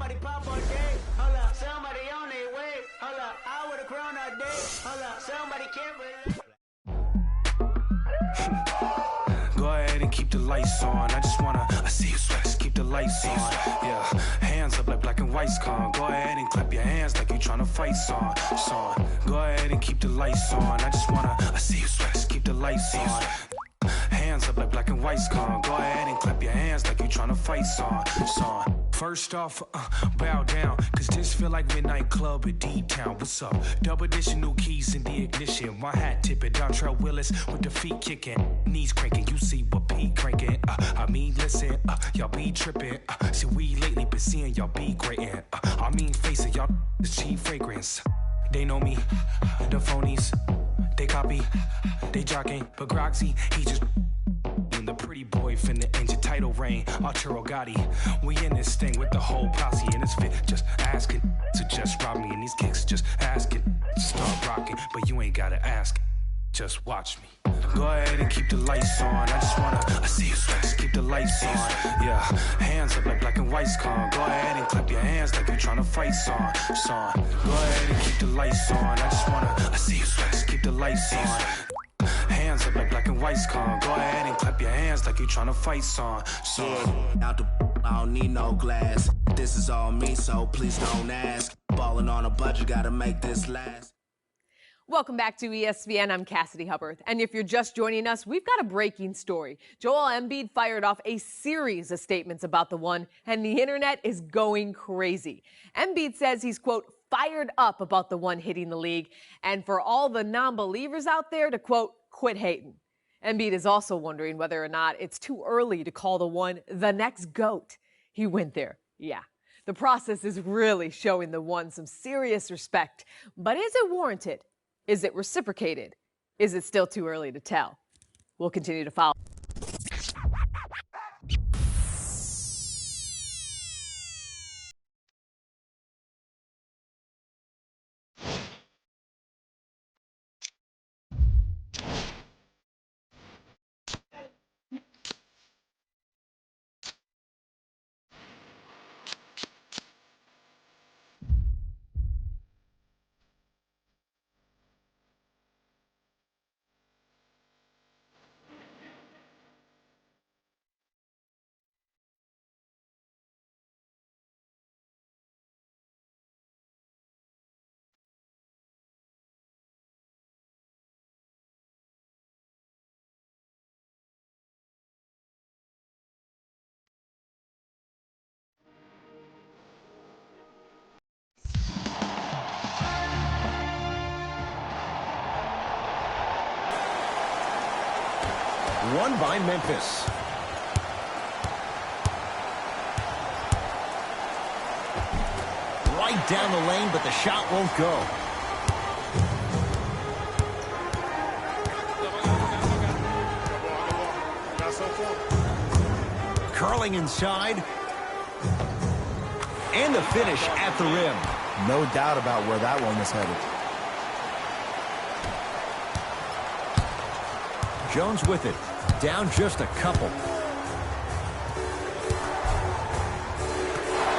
Somebody pop on day. Hold up. Somebody on their way. Hold up. I would have grown all day. Hold up. Somebody can't relate. Go ahead and keep the lights on. I see you sweat, just keep the lights on. Yeah, hands up like black and white's con. Go ahead and clap your hands like you tryna fight song. Go ahead and keep the lights on. I see you sweat, just keep the lights on. Hands up like black and white's con. Go ahead and clap your hands like you tryna fight song. First off, bow down, cause this feel like midnight club at D-Town. What's up? Double edition, new keys in the ignition. My hat tipping, Dontrell Willis with the feet kicking. Knees cranking, you see what Pete cranking. Listen, y'all be tripping. See, we lately been seeing y'all be grating. Face it, y'all is cheap fragrance. They know me, the phonies. They copy, they jocking. But Groxy, he just the pretty boy finna end your title reign. Arturo Gotti, we in this thing with the whole posse in this fit. Just asking to just rob me in these kicks. Just asking to start rocking, but you ain't gotta ask. Just watch me. Go ahead and keep the lights on. I see you sweat, just keep the lights on. Yeah, hands up like black and white's con. Go ahead and clap your hands like you tryna fight song. Go ahead and keep the lights on. I see you sweat, just keep the lights on. Hands up like black and white's con. Go ahead and clap your hands like you tryna fight song. Out the I don't need no glass. This is all me, so please don't ask. Balling on a budget, gotta make this last. Welcome back to ESPN. I'm Cassidy Hubbard. And if you're just joining us, we've got a breaking story. Joel Embiid fired off a series of statements about the one, and the internet is going crazy. Embiid says he's, quote, fired up about the one hitting the league, and for all the non-believers out there to, quote, quit hating. Embiid is also wondering whether or not it's too early to call the one the next GOAT. He went there. Yeah. The process is really showing the one some serious respect. But is it warranted? Is it reciprocated? Is it still too early to tell? We'll continue to follow. Won by Memphis. Right down the lane, but the shot won't go. Curling inside. And the finish at the rim. No doubt about where that one was headed. Jones with it. Down just a couple.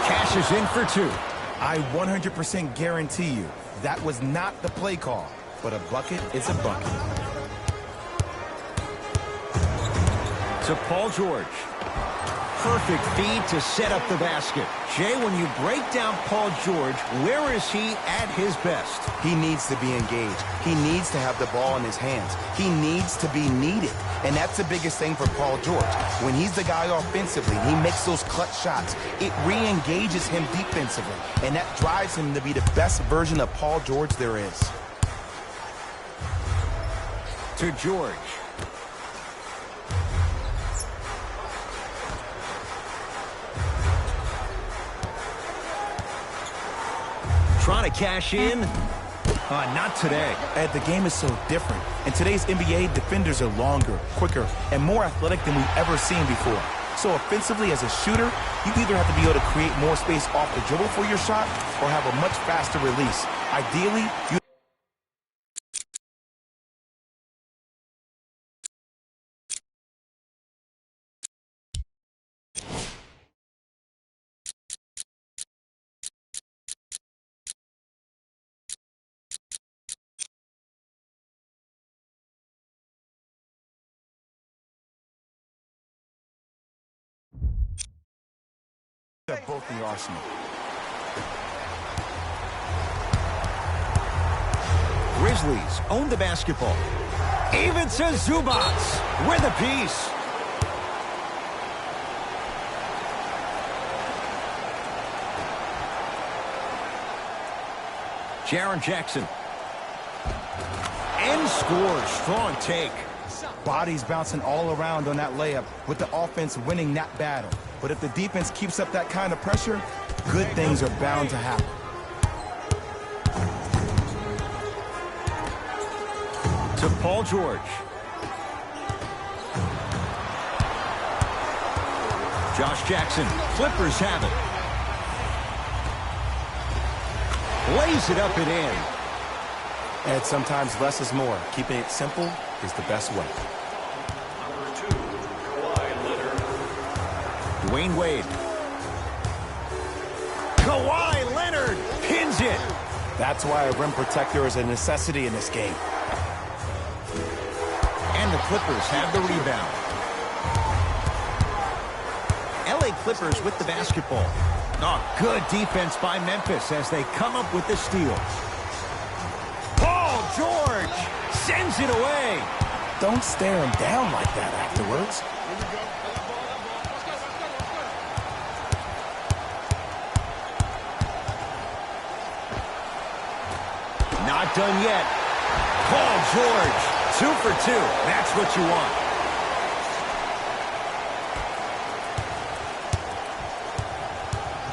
Cashes in for two. I 100% guarantee you that was not the play call, but a bucket is a bucket. To Paul George. Perfect feed to set up the basket. Jay, when you break down Paul George, where is he at his best? He needs to be engaged. He needs to have the ball in his hands. He needs to be needed. And that's the biggest thing for Paul George. When he's the guy offensively, he makes those clutch shots. It re-engages him defensively. And that drives him to be the best version of Paul George there is. To George. Trying to cash in. Not today. The game is so different. In today's NBA, defenders are longer, quicker, and more athletic than we've ever seen before. So offensively, as a shooter, you either have to be able to create more space off the dribble for your shot or have a much faster release. Ideally, you have both in your arsenal. Grizzlies own the basketball. Ivica Zubac with a piece. Jaren Jackson. And scores. Strong take. Bodies bouncing all around on that layup with the offense winning that battle. But if the defense keeps up that kind of pressure, good things are bound to happen. To Paul George. Josh Jackson. Clippers have it. Lays it up and in. And sometimes less is more. Keeping it simple is the best way. Number 2, Kawhi Leonard. Dwayne Wade. Kawhi Leonard pins it. That's why a rim protector is a necessity in this game. And the Clippers have the rebound. LA Clippers with the basketball. Oh, good defense by Memphis as they come up with the steal. Paul George sends it away. Don't stare him down like that afterwards. Not done yet. Paul George, 2 for 2. That's what you want.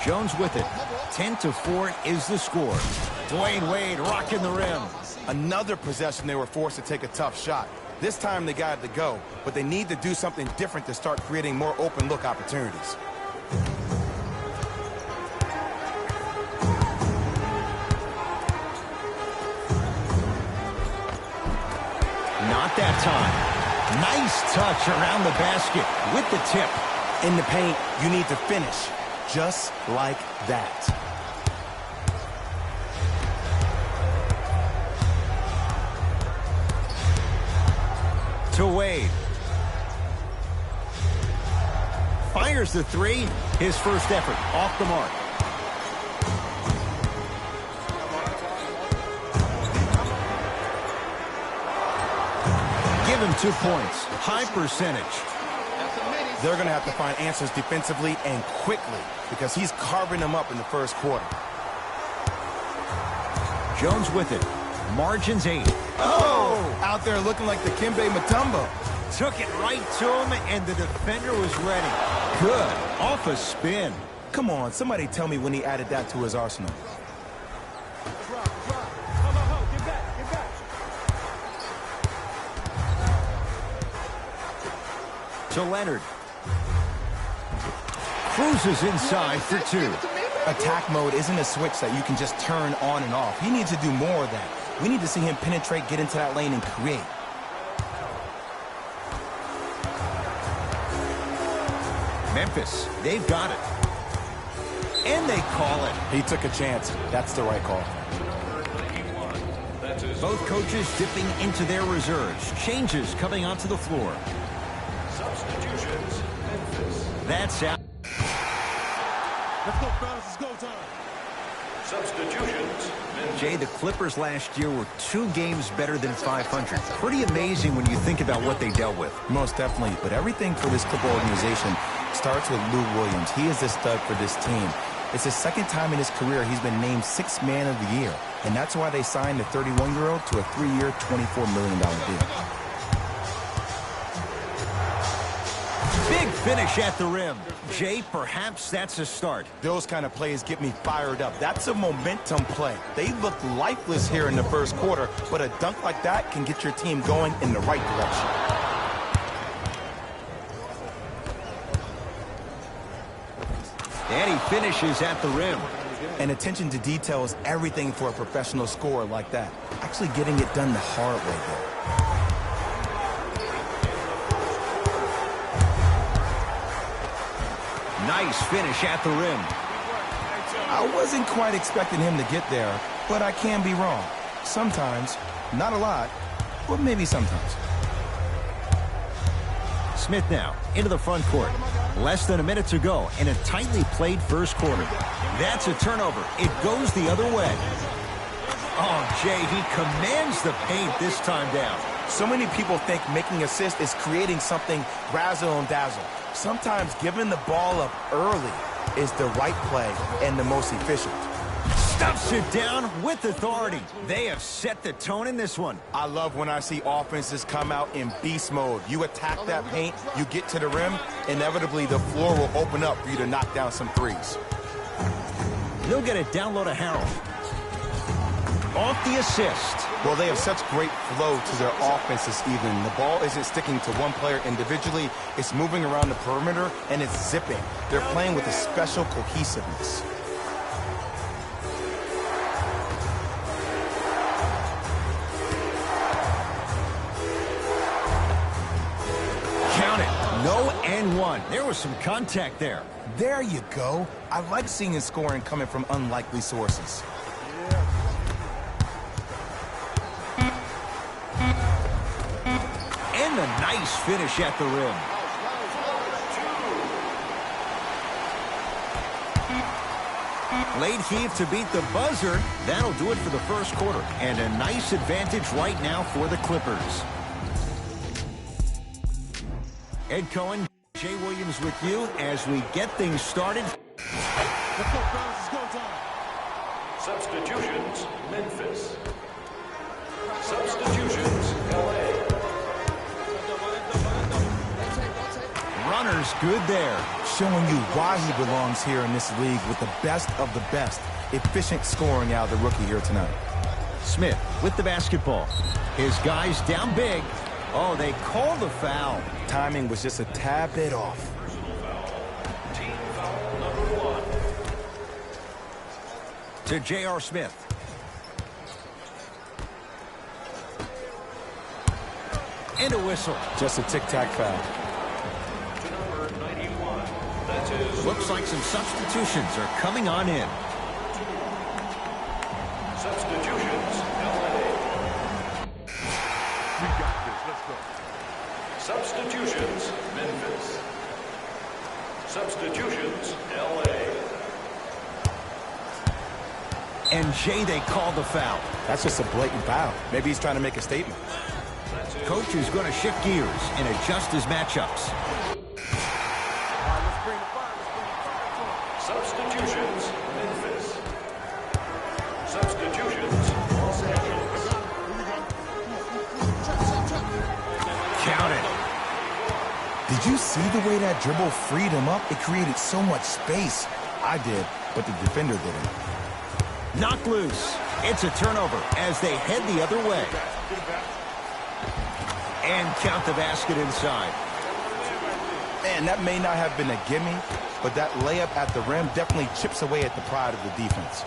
Jones with it. 10-4 is the score. Dwayne Wade rocking the rim. Another possession they were forced to take a tough shot. This time they got it to go, but they need to do something different to start creating more open look opportunities. Not that time. Nice touch around the basket with the tip. In the paint, you need to finish. Just like that. To Wade. Fires the three. His first effort off the mark. Give him 2 points. High percentage. They're going to have to find answers defensively and quickly because he's carving them up in the first quarter. Jones with it. Margins 8. Oh! Out there looking like the Kimbe Mutombo. Took it right to him, and the defender was ready. Good. Off a spin. Come on, somebody tell me when he added that to his arsenal. To Leonard. Cruises inside for 2. Attack mode isn't a switch that you can just turn on and off. He needs to do more of that. We need to see him penetrate, get into that lane, and create. Memphis, they've got it. And they call it. He took a chance. That's the right call. Both coaches dipping into their reserves. Changes coming onto the floor. Substitutions, Memphis. That's out. Let's go, fellas. It's go time. Substitutions, Memphis. Jay, the Clippers last year were 2 games better than 500. Pretty amazing when you think about what they dealt with. Most definitely. But everything for this Clipper organization starts with Lou Williams. He is the stud for this team. It's the second time in his career he's been named 6th man of the year. And that's why they signed the 31-year-old to a 3-year, $24 million deal. Big finish at the rim. Jay, perhaps that's a start. Those kind of plays get me fired up. That's a momentum play. They looked lifeless here in the first quarter, but a dunk like that can get your team going in the right direction. And he finishes at the rim. And attention to detail is everything for a professional scorer like that. Actually getting it done the hard way, though. Nice finish at the rim. I wasn't quite expecting him to get there, but I can be wrong. Sometimes, not a lot, but maybe sometimes. Smith now into the front court. Less than a minute to go in a tightly played first quarter. That's a turnover. It goes the other way. Oh, Jay, he commands the paint this time down. So many people think making assists is creating something razzle and dazzle. Sometimes giving the ball up early is the right play and the most efficient. Stuffs it down with authority. They have set the tone in this one. I love when I see offenses come out in beast mode. You attack that paint, you get to the rim, inevitably the floor will open up for you to knock down some threes. He'll get it down low to Harold. Off the assist. Well, they have such great flow to their offense this evening. The ball isn't sticking to one player individually. It's moving around the perimeter, and it's zipping. They're playing with a special cohesiveness. Count it. No and one. There was some contact there. There you go. I like seeing the scoring coming from unlikely sources. And a nice finish at the rim. Late heave to beat the buzzer. That'll do it for the first quarter. And a nice advantage right now for the Clippers. Ed Cohen, Jay Williams with you as we get things started. Let's go, fellas. It's go time. Substitutions, Memphis. Substitutions, LA. Runners good there. Showing you why he belongs here in this league with the best of the best. Efficient scoring out of the rookie here tonight. Smith with the basketball. His guys down big. Oh, they call the foul. Timing was just a tad bit off. Team foul number 1. To J.R. Smith. And a whistle. Just a tic-tac foul. To number 91. That is Looks like some substitutions are coming on in. substitutions, LA. We got this. Let's go. Substitutions, Memphis. Substitutions, LA. And Jay, they call the foul. That's just a blatant foul. Maybe he's trying to make a statement. Coach is going to shift gears and adjust his matchups. Substitutions, Memphis. Substitutions, Los Angeles. Count it. Did you see the way that dribble freed him up? It created so much space. I did, but the defender didn't. Knocked loose. It's a turnover as they head the other way. And count the basket inside. Man, that may not have been a gimme, but that layup at the rim definitely chips away at the pride of the defense.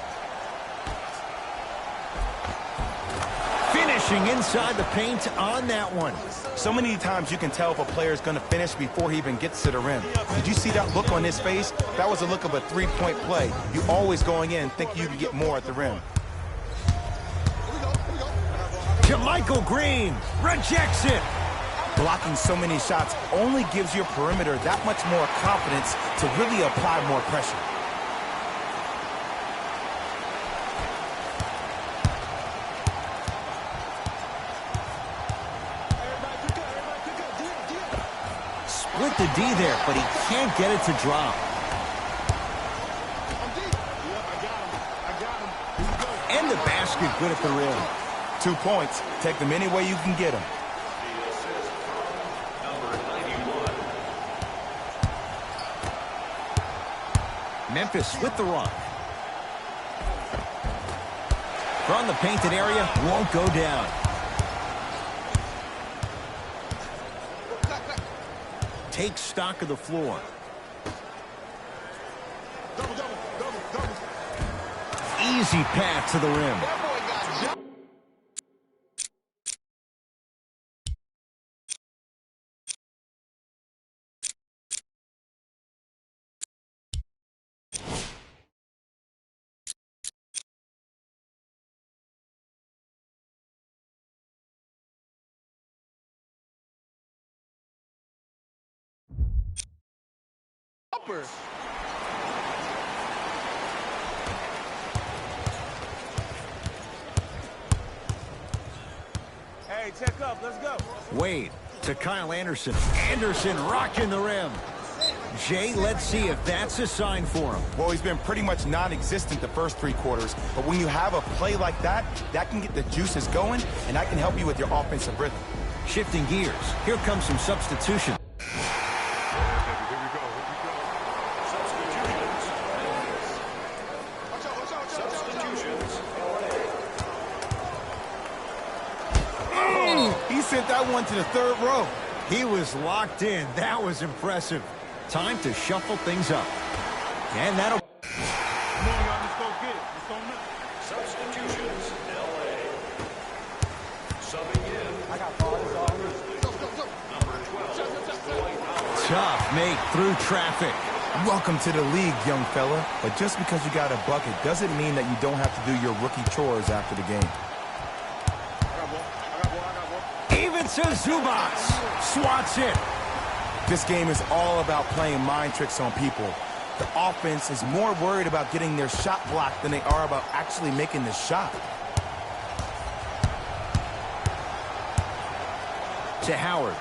Finishing inside the paint on that one. So many times you can tell if a player is going to finish before he even gets to the rim. Did you see that look on his face? That was a look of a three-point play. You always going in think you can get more at the rim. JaMychal Green rejects it. Blocking so many shots only gives your perimeter that much more confidence to really apply more pressure. Split the D there, but he can't get it to drop. And the basket good at the rim. 2 points. Take them any way you can get them. The assist from number 91. Memphis with the rock. From the painted area, won't go down. Take stock of the floor. Easy path to the rim. jumper. Hey, check up. Let's go. Wade to Kyle Anderson. Anderson rocking the rim. Jay, let's see if that's a sign for him. Well, he's been pretty much non-existent the first 3 quarters, but when you have a play like that, that can get the juices going, and that can help you with your offensive rhythm. Shifting gears. Here comes some substitution. He sent that one to the 3rd row. He was locked in. That was impressive. Time to shuffle things up. And that'll... Come on, y'all. Let's go get it. Let's go now. Substitutions, LA. Subbing in. Number 12, Dwight Howard. Tough make through traffic. Welcome to the league, young fella. But just because you got a bucket doesn't mean that you don't have to do your rookie chores after the game. Even to Zubats. Swats it. This game is all about playing mind tricks on people. The offense is more worried about getting their shot blocked than they are about actually making the shot. To Howard.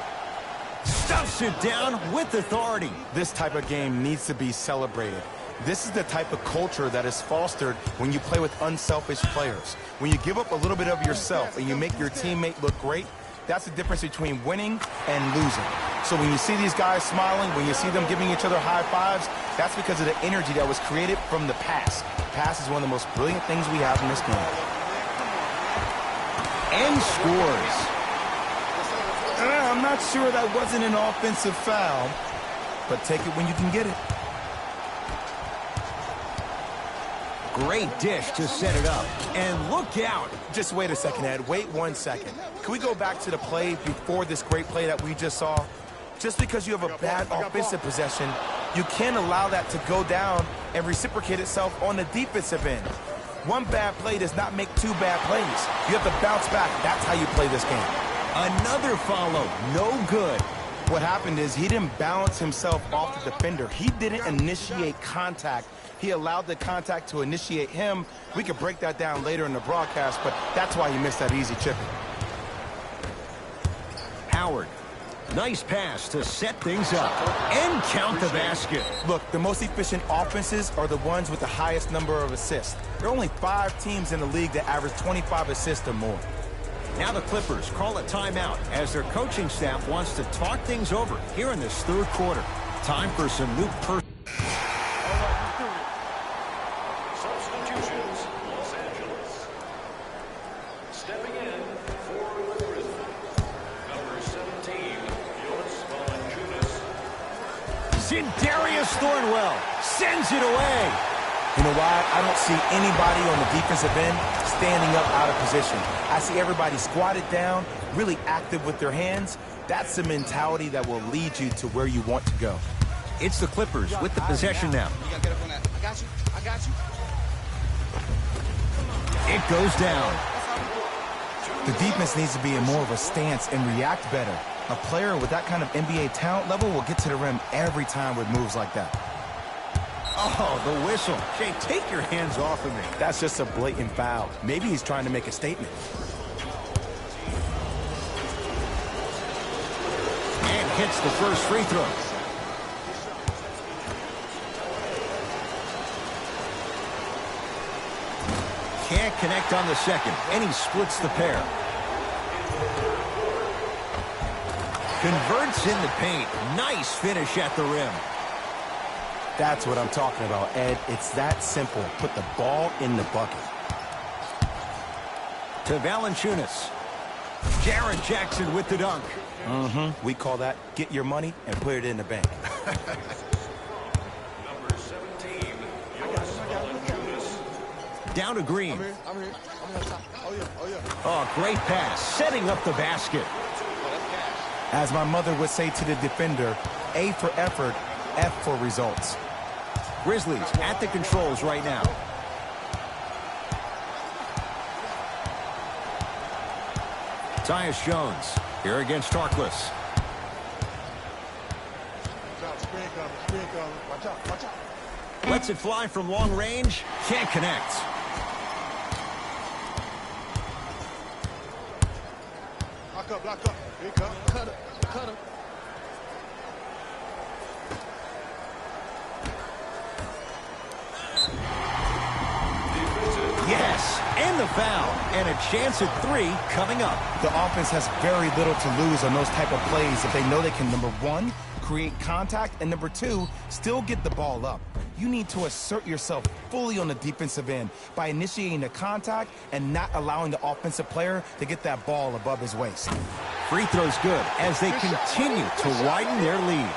Stuffs it down with authority. This type of game needs to be celebrated. This is the type of culture that is fostered when you play with unselfish players. When you give up a little bit of yourself and you make your teammate look great, that's the difference between winning and losing. So when you see these guys smiling, when you see them giving each other high fives, that's because of the energy that was created from the pass. Pass is one of the most brilliant things we have in this game. And scores. I'm not sure that wasn't an offensive foul, but take it when you can get it. Great dish to set it up. And look out. Just wait a second, Ed. Wait 1 second. Can we go back to the play before this great play that we just saw? Just because you have a bad offensive possession, you can't allow that to go down and reciprocate itself on the defensive end. One bad play does not make 2 bad plays. You have to bounce back. That's how you play this game. Another follow. No good. What happened is he didn't balance himself off the defender. He didn't initiate contact. He allowed the contact to initiate him. We could break that down later in the broadcast, but that's why he missed that easy chipping. Howard. Nice pass to set things up. And count the basket. Look, the most efficient offenses are the ones with the highest number of assists. There are only 5 teams in the league that average 25 assists or more. Now the Clippers call a timeout as their coaching staff wants to talk things over here in this 3rd quarter. Time for some new Substitutions, Los Angeles. Stepping in for the Grizzlies. Number 17, Jonas Valanciunas. Zydarius Thornwell sends it away. You know why? I don't see anybody on the defensive end standing up out of position. I see everybody squatted down, really active with their hands. That's the mentality that will lead you to where you want to go. It's the Clippers with the possession now. You gotta get up on that. I got you. I got you. It goes down. The defense needs to be in more of a stance and react better. A player with that kind of NBA talent level will get to the rim every time with moves like that. Oh, the whistle. Jay, take your hands off of me. That's just a blatant foul. Maybe he's trying to make a statement. And hits the first free throw. Can't connect on the second, and he splits the pair. Converts in the paint. Nice finish at the rim. That's what I'm talking about, Ed. It's that simple. Put the ball in the bucket. To Valanciunas. Jaren Jackson with the dunk. We call that get your money and put it in the bank. Number 17, Jonas Valanciunas. Down to Green. I'm here. I'm on top. Oh, yeah. Oh, yeah. Oh, great pass. Setting up the basket. As my mother would say to the defender, A for effort, F for results. Grizzlies at the controls right now. Tyus Jones here against Harkless. Screen coming. Screen coming. Watch Lets it fly from long range. Can't connect. Block up. Here you go. Cut him. Cut him. Yes, and the foul. And a chance at 3 coming up. The offense has very little to lose on those type of plays if they know they can, number 1, create contact, and number 2, still get the ball up. You need to assert yourself fully on the defensive end by initiating the contact and not allowing the offensive player to get that ball above his waist. Free throw's good as they continue to widen their lead.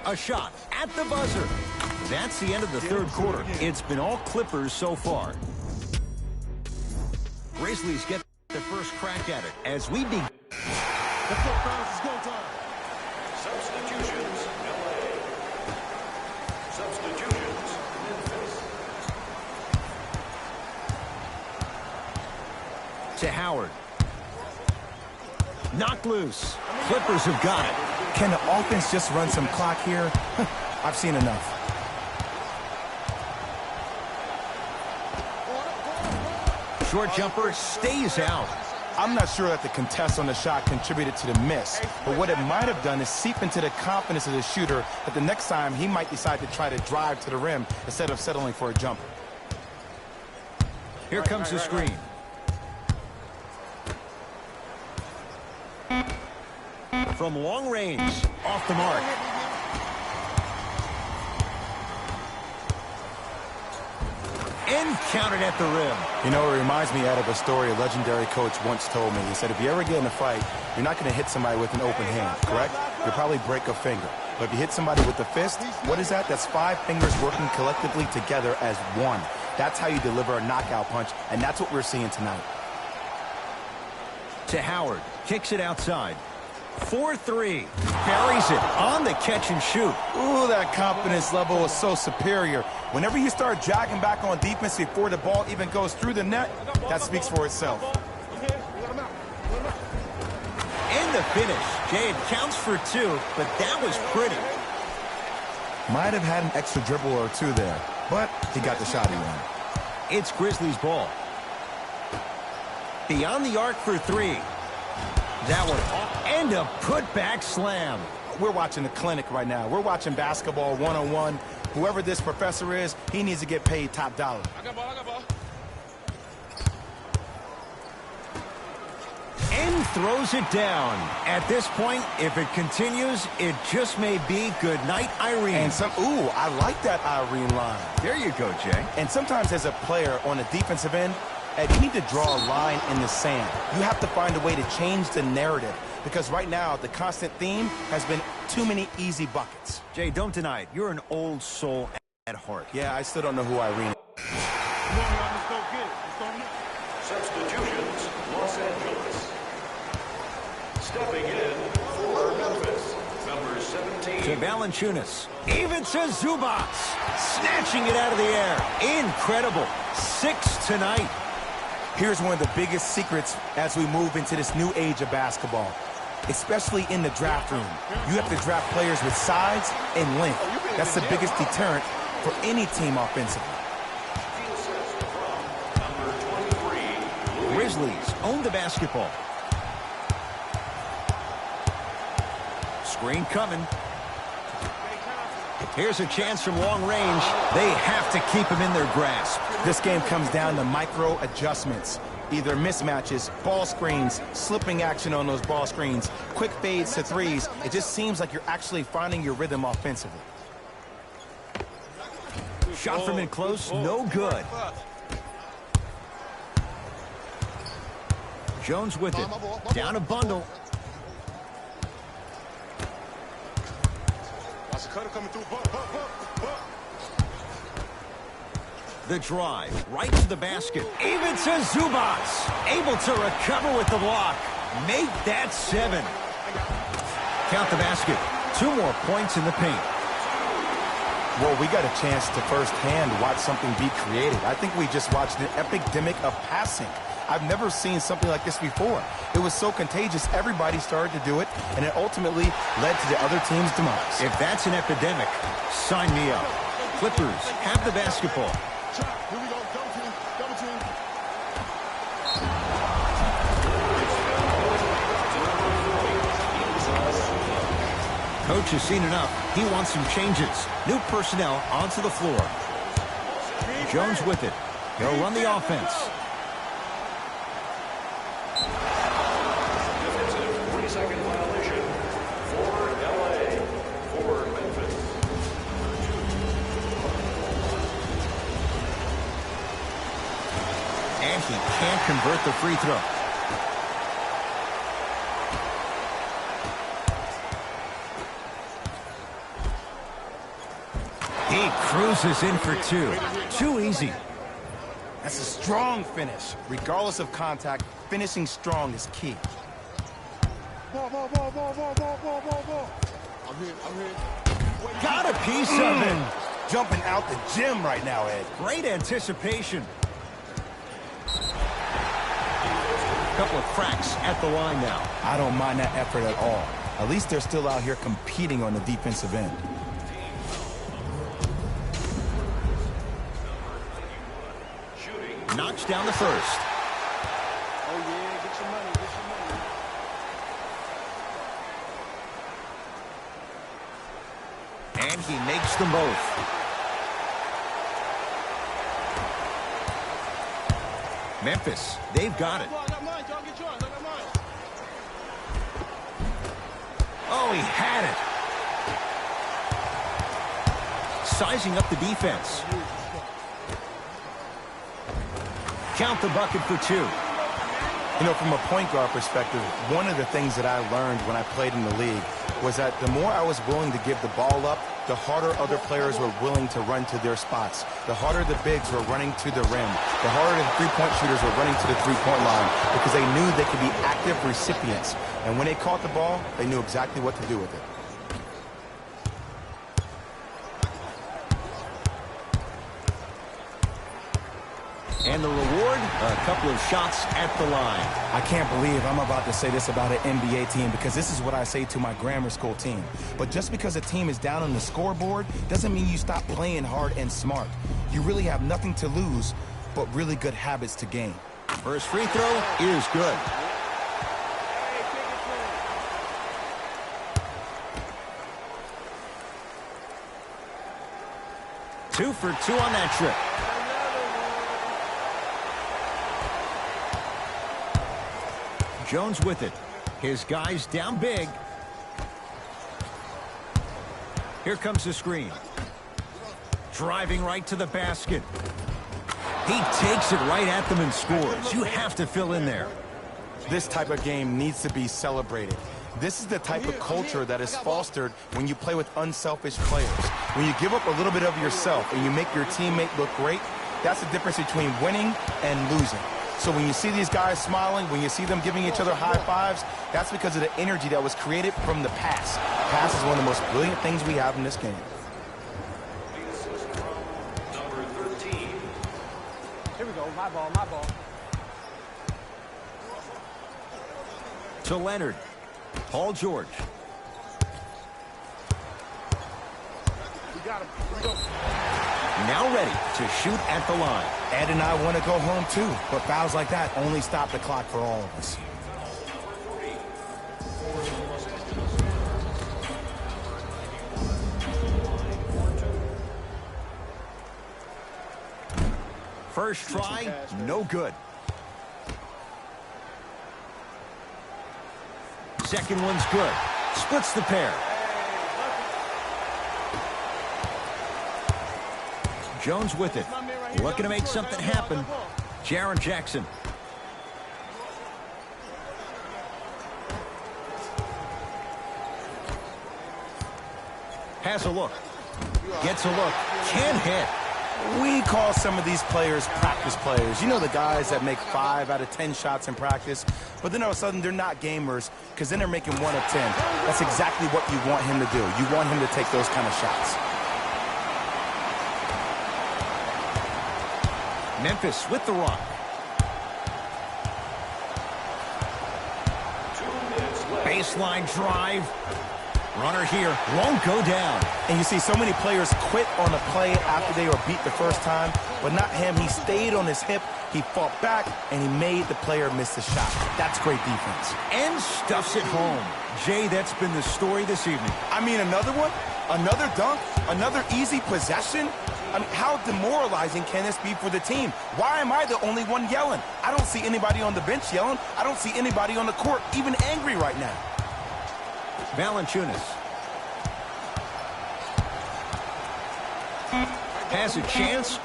A shot at the buzzer. That's the end of the third quarter. It's been all Clippers so far. Grizzlies get the first crack at it as we begin. Substitutions, LA. Substitutions, Memphis. To Howard. Knocked loose. Clippers have got it. Can the offense just run some clock here? I've seen enough. Short jumper stays out. I'm not sure that the contest on the shot contributed to the miss, but what it might have done is seep into the confidence of the shooter that the next time he might decide to try to drive to the rim instead of settling for a jumper. Here comes the screen. From long range, off the mark. And counted at the rim. You know, it reminds me out of a story a legendary coach once told me. He said, if you ever get in a fight, you're not going to hit somebody with an open hand, correct? You'll probably break a finger. But if you hit somebody with the fist, what is that? That's 5 fingers working collectively together as one. That's how you deliver a knockout punch, and that's what we're seeing tonight. To Howard. Kicks it outside. 4-3. Buries it on the catch and shoot. Ooh, that confidence level is so superior. Whenever you start jogging back on defense before the ball even goes through the net, that speaks for itself. And the finish. Jay, it counts for 2, but that was pretty. Might have had an extra dribble or 2 there, but he got the shot he wanted. It's Grizzlies ball. Beyond the arc for 3. That one off. And a putback slam. We're watching a clinic right now. We're watching basketball one-on-one. Whoever this professor is, he needs to get paid top dollar. I got ball. And throws it down. At this point, if it continues, it just may be good night, Irene. And ooh, I like that Irene line. There you go, Jay. And sometimes as a player on the defensive end, Ed, you need to draw a line in the sand. You have to find a way to change the narrative because right now the constant theme has been too many easy buckets. Jay, don't deny it. You're an old soul at heart. Yeah, I still don't know who Irene is. Come on, y'all. Let's go get it. Let's go now. Substitutions, Los Angeles. Stepping in for Memphis, number 17. To Valanciunas. Even to Zubats. Snatching it out of the air. Incredible. 6 tonight. Here's one of the biggest secrets as we move into this new age of basketball, especially in the draft room. You have to draft players with size and length. That's the biggest deterrent for any team offensively. Grizzlies own the basketball. Screen coming. Here's a chance from long range. They have to keep him in their grasp. This game comes down to micro adjustments. Either mismatches, ball screens, slipping action on those ball screens, quick fades to 3s. It just seems like you're actually finding your rhythm offensively. Shot from in close, no good. Jones with it. Down a bundle. Watch the cutter coming through. The drive, right to the basket. Even to Zubats. Able to recover with the block. Make that 7. Count the basket. 2 more points in the paint. Well, we got a chance to firsthand watch something be created. I think we just watched an epidemic of passing. I've never seen something like this before. It was so contagious, everybody started to do it, and it ultimately led to the other team's demise. If that's an epidemic, sign me up. Clippers have the basketball. Here we go. Double team. Double team. Coach has seen enough. He wants some changes. New personnel onto the floor. Jones with it. He'll run the offense. Defensive 3-second violation for LA, for Memphis. And he can't convert the free throw. He cruises in for two. Too easy. That's a strong finish. Regardless of contact, finishing strong is key. Ball, ball, ball, ball, ball, ball, ball, ball, ball. I'm here. Got a piece of it. Jumping out the gym right now, Ed. Great anticipation. Couple of cracks at the line now. I don't mind that effort at all. At least they're still out here competing on the defensive end. Knocks down the first. Oh, yeah. Get your money. Get your money. And he makes them both. Memphis, they've got it. I got mine. Y'all get yours. I got mine. Oh, he had it. Sizing up the defense. Count the bucket for two. You know, from a point guard perspective, one of the things that I learned when I played in the league was that the more I was willing to give the ball up, the harder other players were willing to run to their spots. The harder the bigs were running to the rim. The harder the three-point shooters were running to the three-point line because they knew they could be active recipients. And when they caught the ball, they knew exactly what to do with it. And the reward, a couple of shots at the line. I can't believe I'm about to say this about an NBA team because this is what I say to my grammar school team. But just because a team is down on the scoreboard doesn't mean you stop playing hard and smart. You really have nothing to lose, but really good habits to gain. First free throw is good. Two for two on that trip. Jones with it. His guys down big. Here comes the screen. Driving right to the basket. He takes it right at them and scores. You have to fill in there. This type of game needs to be celebrated. This is the type of culture that is fostered when you play with unselfish players. When you give up a little bit of yourself and you make your teammate look great, that's the difference between winning and losing. So when you see these guys smiling, when you see them giving each other high fives, that's because of the energy that was created from the pass. Pass is one of the most brilliant things we have in this game. Number 13. Here we go. My ball, my ball. To Leonard. Paul George. We got him. Here we go. Now ready to shoot at the line. Ed and I want to go home too, but fouls like that only stop the clock for all of us. First try, no good. Second one's good. Splits the pair. Jones with it. Looking to make something happen. Jaren Jackson. Has a look. Gets a look. Can hit. We call some of these players practice players. You know, the guys that make 5 out of 10 shots in practice, but then all of a sudden they're not gamers because then they're making 1 of 10. That's exactly what you want him to do. You want him to take those kind of shots. Memphis with the rock. Baseline drive. Runner here won't go down. And you see so many players quit on a play after they were beat the first time, but not him. He stayed on his hip, he fought back, and he made the player miss the shot. That's great defense. And stuffs it home. Jay, that's been the story this evening. I mean, another one? Another dunk? Another easy possession? I mean, how demoralizing can this be for the team? Why am I the only one yelling? I don't see anybody on the bench yelling. I don't see anybody on the court even angry right now. Valanciunas. Has a chance.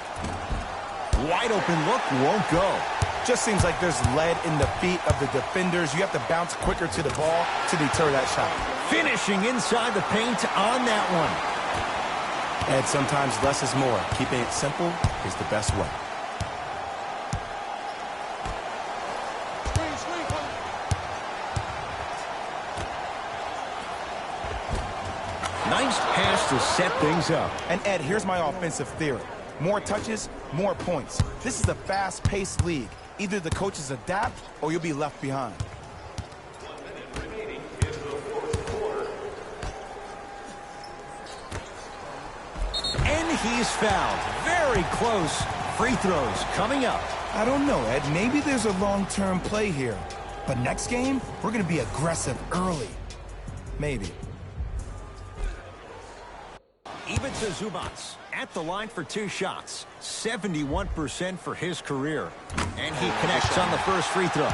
Wide open look, won't go. Just seems like there's lead in the feet of the defenders. You have to bounce quicker to the ball to deter that shot. Finishing inside the paint on that one. And sometimes less is more. Keeping it simple is the best way. Nice pass to set things up. And Ed, here's my offensive theory. More touches, more points. This is a fast-paced league. Either the coaches adapt or you'll be left behind. 1 minute remaining in the fourth quarter. And he's fouled. Very close. Free throws coming up. I don't know, Ed. Maybe there's a long-term play here. But next game, we're going to be aggressive early. Maybe. Ivica Zubac at the line for 2 shots. 71% for his career. And he connects on the first free throw.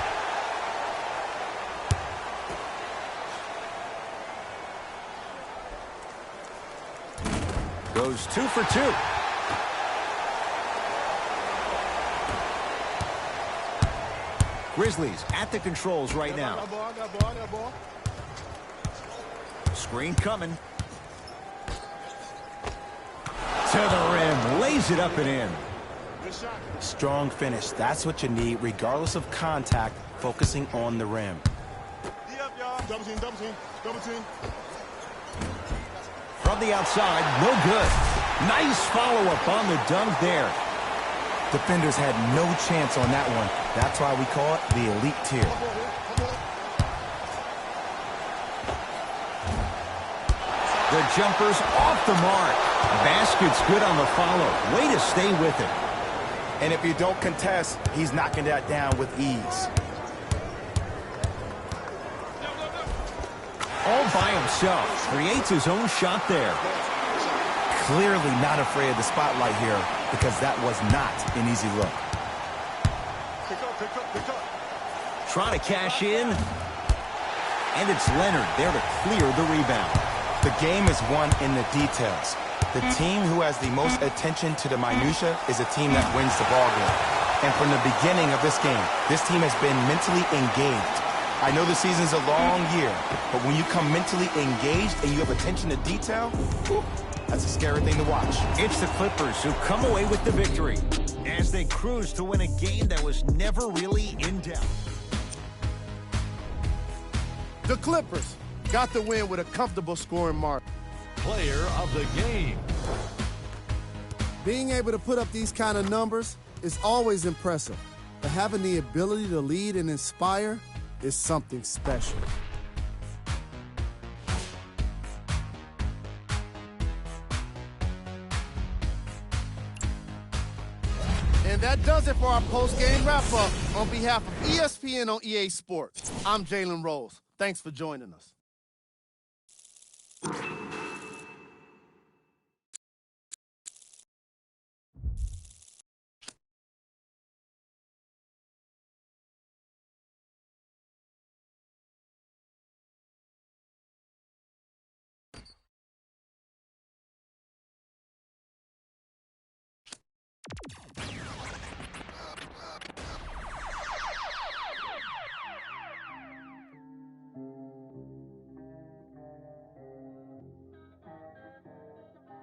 Goes 2 for 2. Grizzlies at the controls right now. Screen coming. To the rim, lays it up and in. Strong finish. That's what you need, regardless of contact, focusing on the rim. Double team, double team, double team. From the outside, no good. Nice follow-up on the dunk there. Defenders had no chance on that one. That's why we call it the elite tier. The jumper's off the mark. Basket's good on the follow. Way to stay with it. And if you don't contest, he's knocking that down with ease. All by himself. Creates his own shot there. Clearly not afraid of the spotlight here because that was not an easy look. Pick up. Trying to cash in. And it's Leonard there to clear the rebound. The game is won in the details. The team who has the most attention to the minutia is a team that wins the ball game. And from the beginning of this game, this team has been mentally engaged. I know the season's a long year, but when you come mentally engaged and you have attention to detail, whew, that's a scary thing to watch. It's the Clippers who come away with the victory as they cruise to win a game that was never really in doubt. The Clippers got the win with a comfortable scoring mark. Player of the game. Being able to put up these kind of numbers is always impressive, but having the ability to lead and inspire is something special. And that does it for our post-game wrap-up. On behalf of ESPN on EA Sports, I'm Jalen Rose. Thanks for joining us.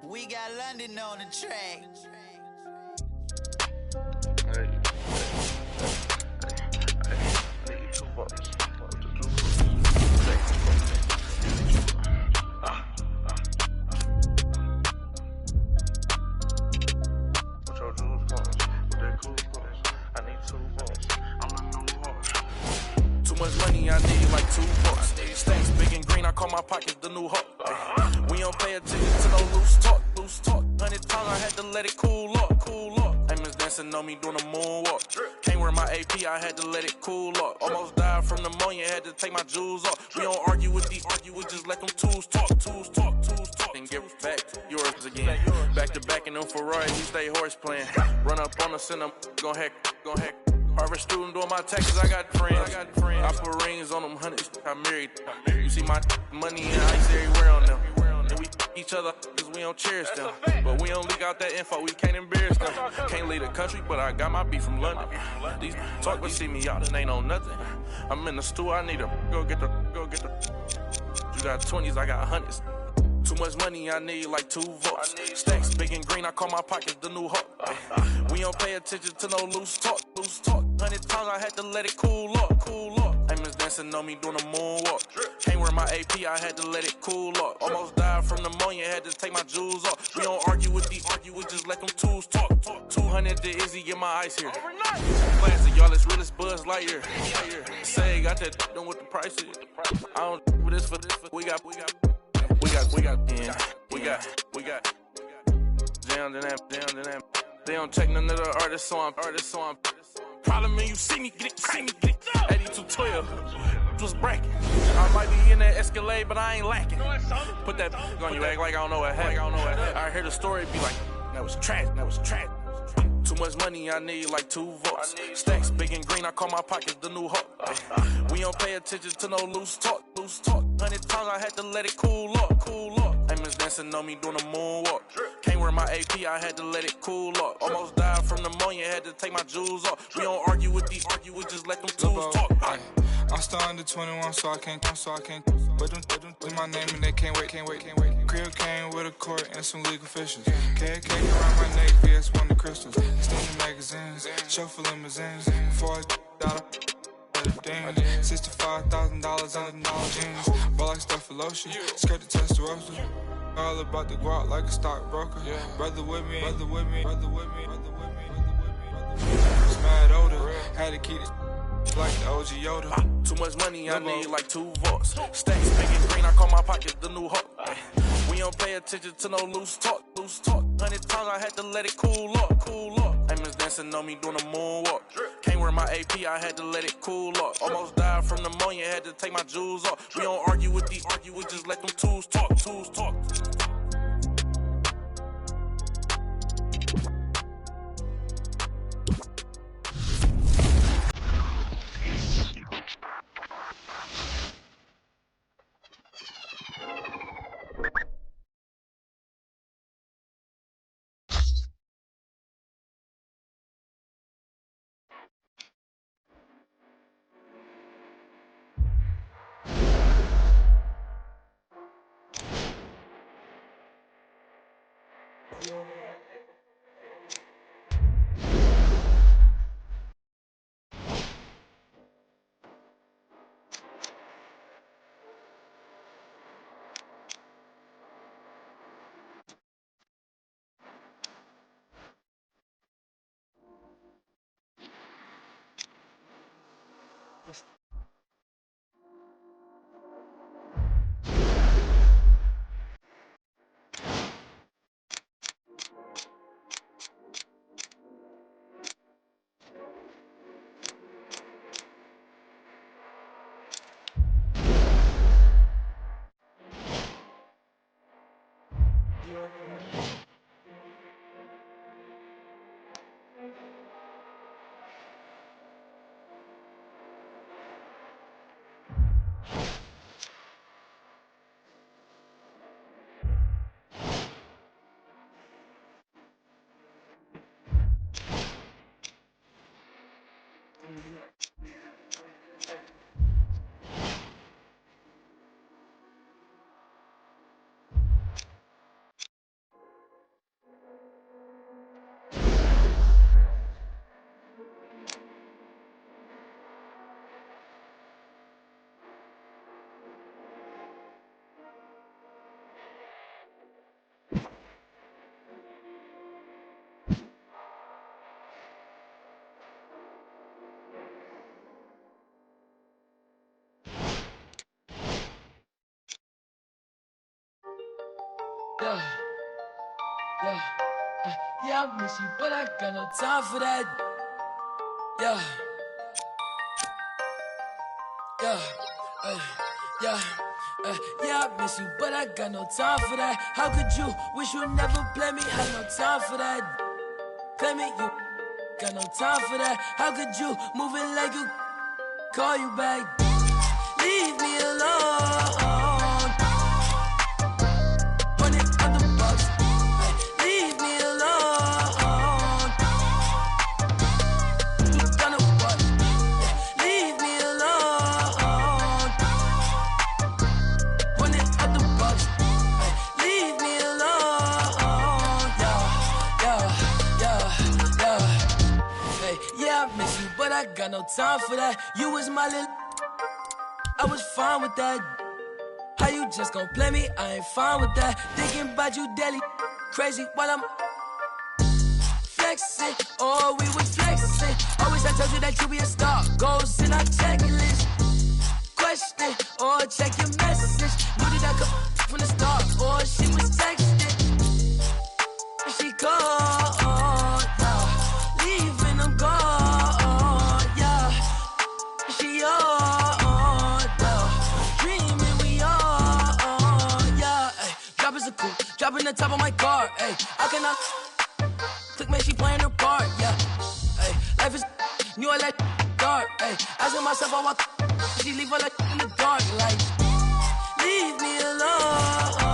We got London on the track. Too much money, I need like 2 bucks. Stacks big and green, I call my pockets the new hawk. We don't pay attention to no loose talk. 100 times I had to let it cool up. Amos dancing on me doing a moonwalk. Can't wear my AP, I had to let it cool up. Almost died from pneumonia, had to take my jewels off. We don't argue with these, we just let them tools talk. Then give back yours again. Back to back in them Ferrari, we stay horse playing. Run up on us and I'm gon' heck. Harvard student doing my taxes, I got friends. I put rings on them hundreds, I married. You see my money and ice everywhere on them. And we each other cause we don't cherish them. But we don't leak out that info, we can't embarrass them. Can't leave the country, but I got my beef from London. These talk but see me out and ain't on nothing. I'm in the stew, I need to go get the. You got 20s, I got hundreds. Too much money, I need like 2 votes. Stacks big and green, I call my pockets the new hawk. We don't pay attention to no loose talk. 100 times I had to let it cool up. Amos dancing on me doing a moonwalk. Can't wear my AP, I had to let it cool up. Almost died from pneumonia, had to take my jewels off. We don't argue with these, we just let them tools talk. 200 to Izzy, get my ice here. Classic, y'all, it's real as Buzz Lightyear. Say, got that done with the prices. I don't with this for this. We got. Down to that. They don't check none of the artists, so I'm. Problem is you see me get it. 8212 was bracket. I might be in that Escalade, but I ain't lacking. Put that on you, act like I don't know what happened. I hear the story, be like, that was trash. Too much money, I need like 2 votes. Stacks big and green, I call my pockets the new hawk. We don't pay attention to no loose talk. 100 times I had to let it cool up. Amos dancing on me doing a moonwalk. Can't wear my AP, I had to let it cool up. Almost died from pneumonia, had to take my jewels off. We don't argue with these, we just let them tools talk. I'm still under 21, so I can't. But them do my name and they can't wait. Crib came with a court and some legal officials. KK around my neck, VS one the crystals. Steaming magazines, chauffeur limousines. Before I got $65,000 on the jeans. Ball like stuff for lotion, skirt the Testarossa. All about the guap like a stockbroker. Brother with me. It's mad older, had to keep it like the OG Yoda. Too much money, I need like 2 votes. Stacks big and green, I call my pockets the new hawk. We don't pay attention to no loose talk. 100 times I had to let it cool up. Amos dancing on me doing a moonwalk. Can't wear my AP, I had to let it cool up. Almost died from pneumonia, had to take my jewels off. We don't argue with these, we just let them tools talk. Yeah, yeah, yeah, I miss you, but I got no time for that. Yeah, yeah, yeah, yeah, I miss you, but I got no time for that. How could you wish you never play me? Had no time for that. Play me, you got no time for that. How could you move it like you call you back? Leave me alone. Run it out the box. Leave me alone. You gonna what? Leave me alone. Run it out the box. Leave me alone. Yeah. Hey, yeah, I miss you, but I got no time for that. You was my little, I was fine with that. How you just gon' play me? I ain't fine with that. Thinking about you daily, crazy while I'm flexing. Oh, we was flexing. Always I told you that you be a star. Goals in our checklist. Question or check your message. Knew that I could from the start. Or she was texting. She called, yeah. Leaving them gone, yeah. She on, yeah. Dreaming we on, yeah. Ay, drop is a coupe, dropping the top of my car. Ay, I cannot click, man, she playing her part, yeah. Ay, life is new, I like dark. Ay, asking myself how I she leave her like in the dark, like leave me alone.